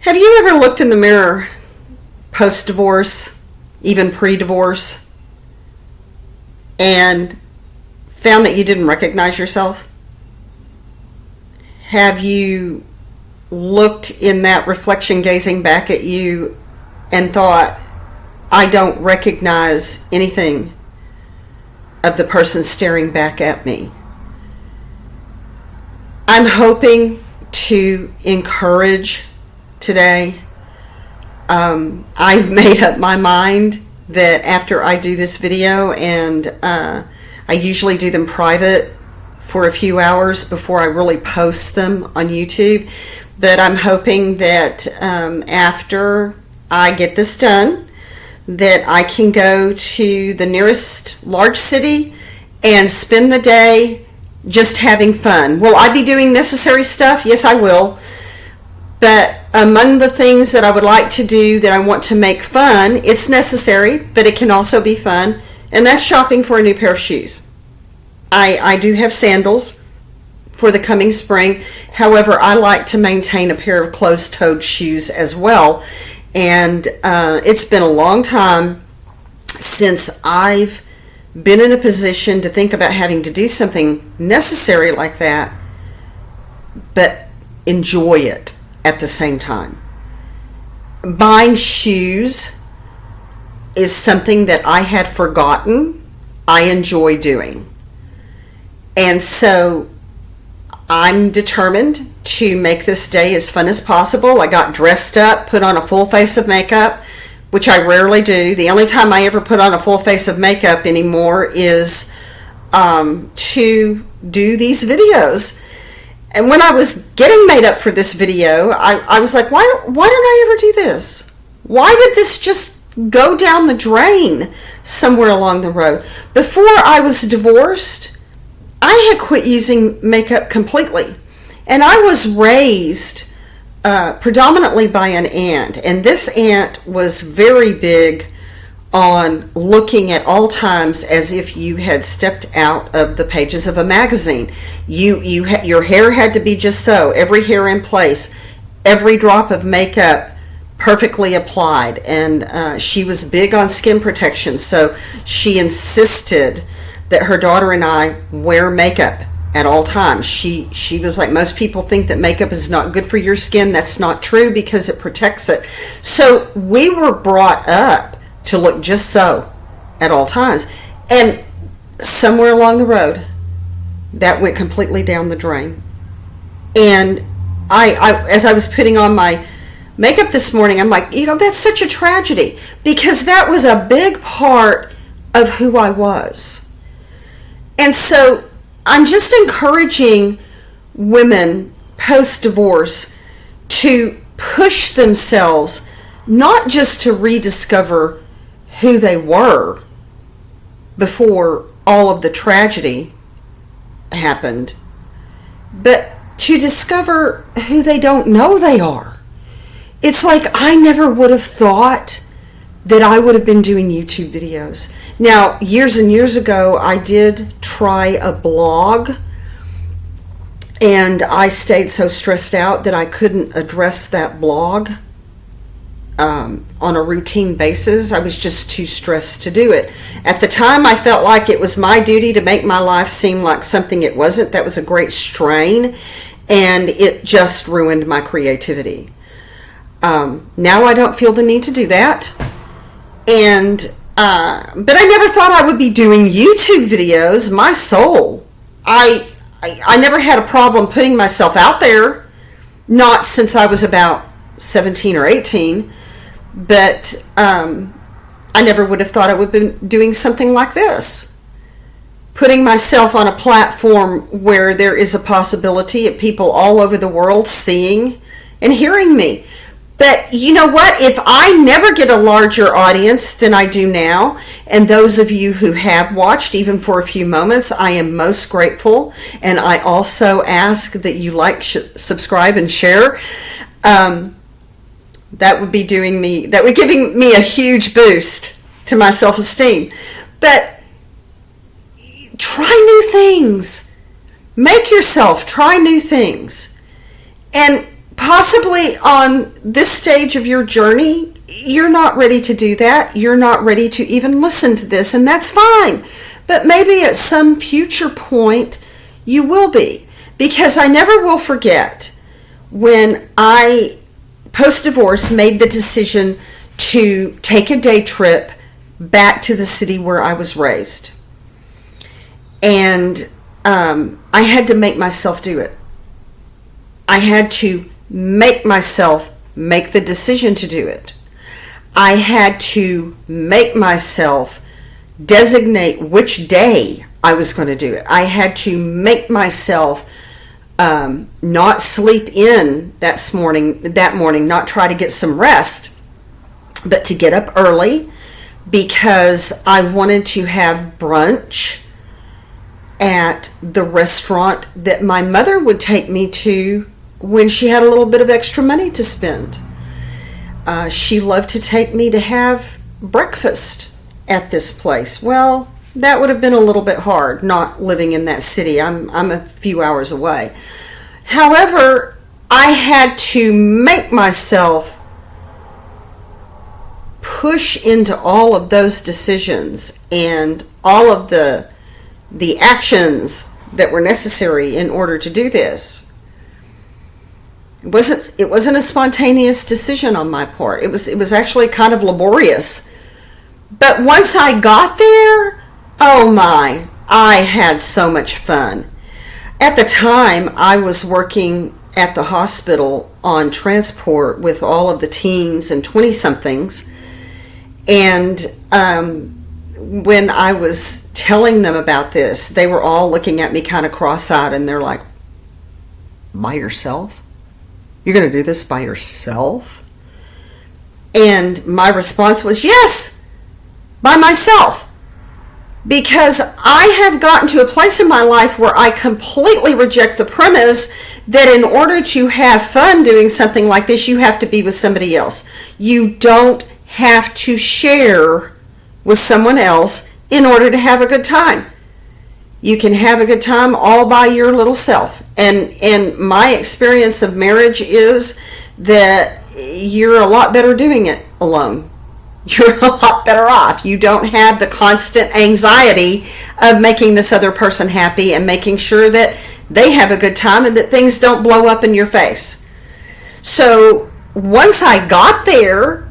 Have you ever looked in the mirror post-divorce, even pre-divorce, and found that you didn't recognize yourself? Have you looked in that reflection gazing back at you and thought, I don't recognize anything of the person staring back at me? I'm hoping to encourage today. I've made up my mind that after I do this video, and I usually do them private for a few hours before I really post them on YouTube, but I'm hoping that after I get this done, that I can go to the nearest large city and spend the day just having fun. Will I be doing necessary stuff? Yes, I will. But among the things that I would like to do that I want to make fun, it's necessary, but it can also be fun, and that's shopping for a new pair of shoes. I do have sandals for the coming spring. However, I like to maintain a pair of closed-toed shoes as well. And it's been a long time since I've been in a position to think about having to do something necessary like that, but enjoy it at the same time. Buying shoes is something that I had forgotten I enjoy doing. And so I'm determined to make this day as fun as possible. I got dressed up, put on a full face of makeup, which I rarely do. The only time I ever put on a full face of makeup anymore is to do these videos. And when I was getting made up for this video, I was like, why don't I ever do this? Why did this just go down the drain somewhere along the road? Before I was divorced, I had quit using makeup completely. And I was raised predominantly by an aunt. And this aunt was very big on looking at all times as if you had stepped out of the pages of a magazine. Your hair had to be just so, every hair in place, every drop of makeup perfectly applied. And she was big on skin protection, so she insisted that her daughter and I wear makeup at all times. She was like, most people think that makeup is not good for your skin. That's not true, because it protects it. So we were brought up to look just so at all times. And somewhere along the road, that went completely down the drain. And I as I was putting on my makeup this morning, I'm like, that's such a tragedy, because that was a big part of who I was. And so I'm just encouraging women post-divorce to push themselves, not just to rediscover who they were before all of the tragedy happened, but to discover who they don't know they are. It's like, I never would have thought that I would have been doing YouTube videos. Now, years and years ago, I did try a blog, and I stayed so stressed out that I couldn't address that blog on a routine basis. I was just too stressed to do it. At the time, I felt like it was my duty to make my life seem like something it wasn't. That was a great strain, and it just ruined my creativity. Now I don't feel the need to do that. And but I never thought I would be doing YouTube videos. My soul. I never had a problem putting myself out there. Not since I was about 17 or 18. But I never would have thought I would have been doing something like this. Putting myself on a platform where there is a possibility of people all over the world seeing and hearing me. But you know what? If I never get a larger audience than I do now, and those of you who have watched, even for a few moments, I am most grateful. And I also ask that you like, subscribe, and share. That would be giving me a huge boost to my self-esteem. But try new things. Make yourself try new things. And possibly on this stage of your journey, you're not ready to do that. You're not ready to even listen to this, and that's fine. But maybe at some future point, you will be. Because I never will forget when I, post-divorce, made the decision to take a day trip back to the city where I was raised. And I had to make myself do it. I had to make myself make the decision to do it. I had to make myself designate which day I was going to do it. I had to make myself not sleep in that morning, not try to get some rest, but to get up early because I wanted to have brunch at the restaurant that my mother would take me to when she had a little bit of extra money to spend. She loved to take me to have breakfast at this place. Well, that would have been a little bit hard, not living in that city. I'm a few hours away. However, I had to make myself push into all of those decisions and all of the actions that were necessary in order to do this. It wasn't a spontaneous decision on my part. It was actually kind of laborious. But once I got there, oh my, I had so much fun. At the time, I was working at the hospital on transport with all of the teens and 20-somethings. And when I was telling them about this, they were all looking at me kind of cross-eyed, and they're like, by yourself? You're going to do this by yourself? And my response was, yes, by myself. Because I have gotten to a place in my life where I completely reject the premise that in order to have fun doing something like this, you have to be with somebody else. You don't have to share with someone else in order to have a good time. You can have a good time all by your little self. And my experience of marriage is that you're a lot better doing it alone. You're a lot better off. You don't have the constant anxiety of making this other person happy and making sure that they have a good time and that things don't blow up in your face. So once I got there,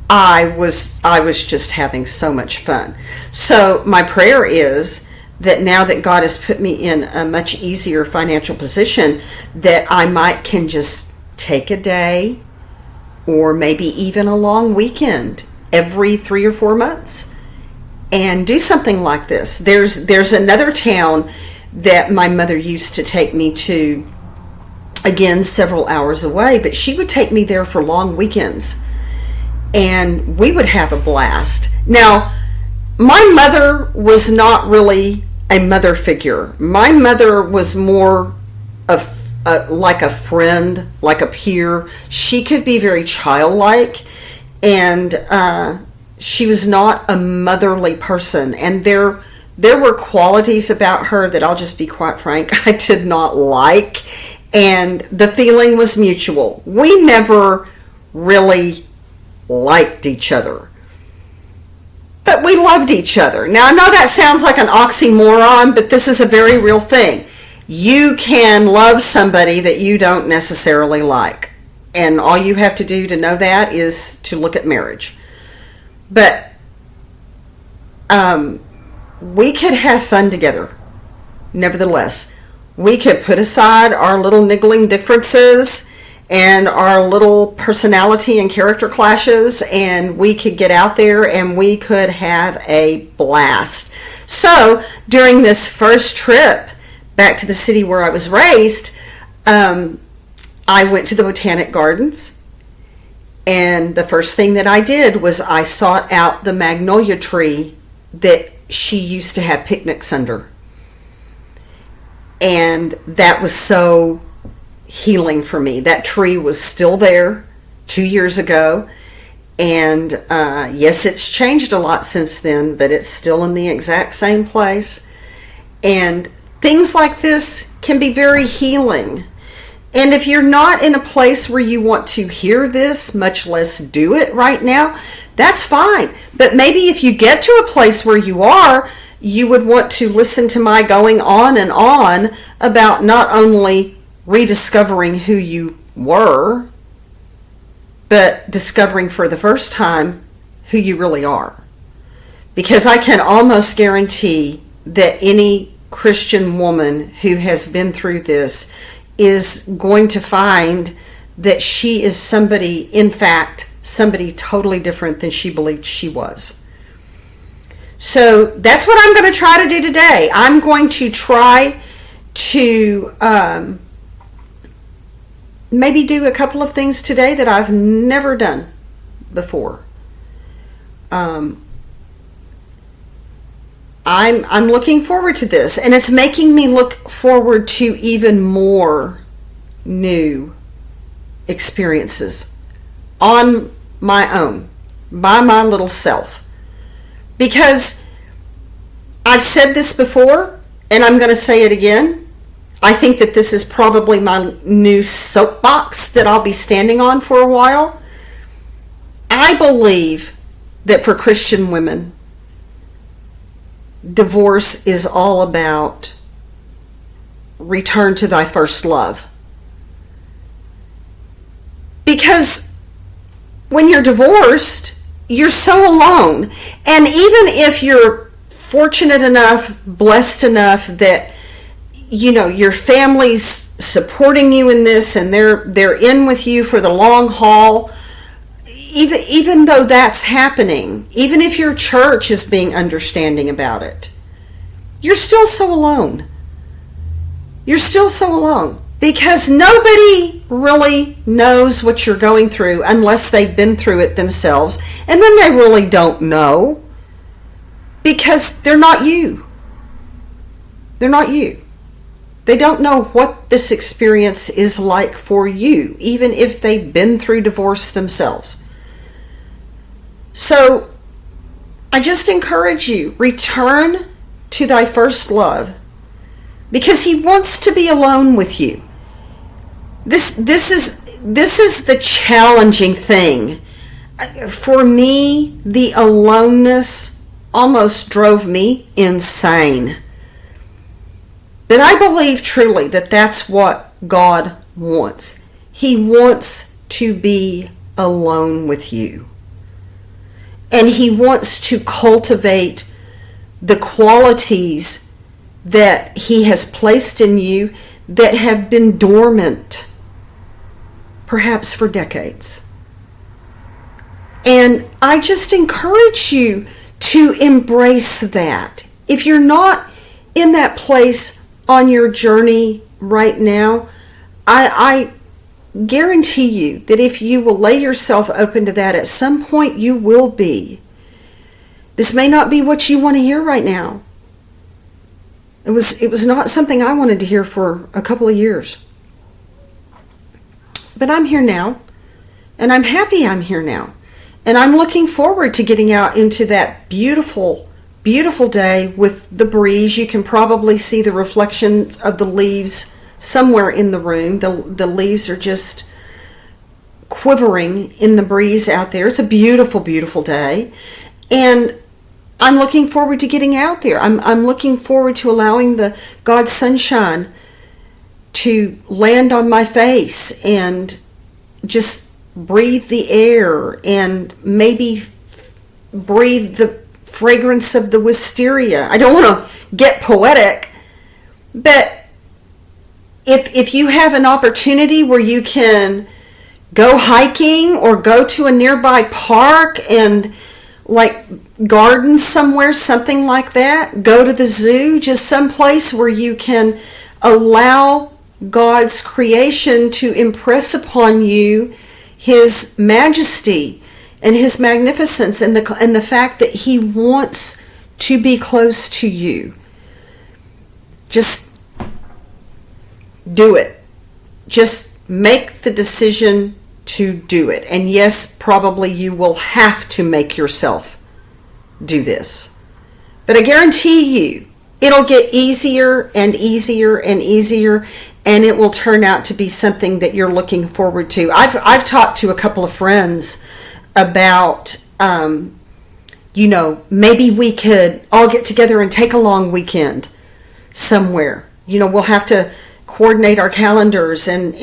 I was just having so much fun. So my prayer is that now that God has put me in a much easier financial position, that I can just take a day or maybe even a long weekend every 3 or 4 months and do something like this. There's another town that my mother used to take me to, again, several hours away, but she would take me there for long weekends and we would have a blast. Now, my mother was not really a mother figure. My mother was more of like a friend, like a peer. She could be very childlike, and she was not a motherly person. And there were qualities about her that, I'll just be quite frank, I did not like. And the feeling was mutual. We never really liked each other, but we loved each other. Now, I know that sounds like an oxymoron, but this is a very real thing. You can love somebody that you don't necessarily like. And all you have to do to know that is to look at marriage. But we could have fun together. Nevertheless, we could put aside our little niggling differences and our little personality and character clashes, and we could get out there and we could have a blast. So during this first trip back to the city where I was raised, I went to the Botanic Gardens, and the first thing that I did was I sought out the magnolia tree that she used to have picnics under. And that was so healing for me. That tree was still there 2 years ago, and yes, it's changed a lot since then, but it's still in the exact same place. And things like this can be very healing. And if you're not in a place where you want to hear this, much less do it right now, that's fine. But maybe if you get to a place where you are, you would want to listen to my going on and on about not only rediscovering who you were, but discovering for the first time who you really are. Because I can almost guarantee that any Christian woman who has been through this is going to find that she is somebody, in fact, somebody totally different than she believed she was. So that's what I'm going to try to do today. I'm going to try to maybe do a couple of things today that I've never done before. I'm looking forward to this, and it's making me look forward to even more new experiences on my own, by my little self. Because I've said this before, and I'm going to say it again. I think that this is probably my new soapbox that I'll be standing on for a while. I believe that for Christian women, divorce is all about return to thy first love. Because when you're divorced, you're so alone. And even if you're fortunate enough, blessed enough that, you know, your family's supporting you in this and they're in with you for the long haul, even though that's happening, even if your church is being understanding about it, you're still so alone. You're still so alone because nobody really knows what you're going through unless they've been through it themselves, and then they really don't know because they're not you. They're not you. They don't know what this experience is like for you, even if they've been through divorce themselves. So I just encourage you, return to thy first love, because he wants to be alone with you. This is the challenging thing. For me, the aloneness almost drove me insane. But I believe truly that that's what God wants. He wants to be alone with you. And he wants to cultivate the qualities that he has placed in you that have been dormant, perhaps for decades. And I just encourage you to embrace that. If you're not in that place on your journey right now, I guarantee you that if you will lay yourself open to that, at some point you will be. This may not be what you want to hear right now. It was not something I wanted to hear for a couple of years. But I'm here now, and I'm happy I'm here now. And I'm looking forward to getting out into that beautiful, beautiful day with the breeze. You can probably see the reflections of the leaves somewhere in the room. The leaves are just quivering in the breeze out there. It's a beautiful, beautiful day. And I'm looking forward to getting out there. I'm looking forward to allowing the God's sunshine to land on my face and just breathe the air and maybe breathe the fragrance of the wisteria. I don't want to get poetic, but if you have an opportunity where you can go hiking or go to a nearby park and like garden somewhere, something like that, go to the zoo, just someplace where you can allow God's creation to impress upon you his majesty and his magnificence and the fact that he wants to be close to you. Just do it. Just make the decision to do it. And yes, probably you will have to make yourself do this. But I guarantee you, it'll get easier and easier and easier. and it will turn out to be something that you're looking forward to. I've talked to a couple of friends about, maybe we could all get together and take a long weekend somewhere. We'll have to coordinate our calendars and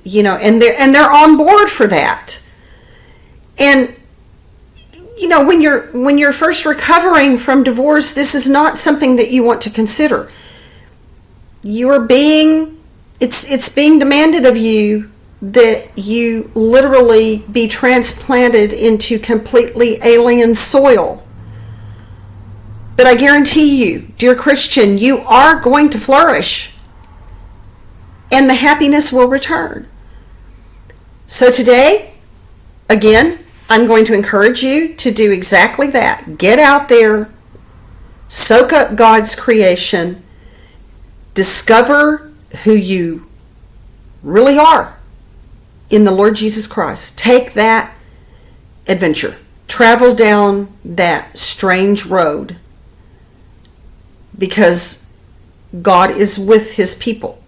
they're on board for that. And when you're first recovering from divorce, this is not something that you want to consider. It's being demanded of you that you literally be transplanted into completely alien soil. But I guarantee you, dear Christian, you are going to flourish, and the happiness will return. So today, again, I'm going to encourage you to do exactly that. Get out there, soak up God's creation, discover who you really are in the Lord Jesus Christ. Take that adventure. Travel down that strange road, because God is with his people.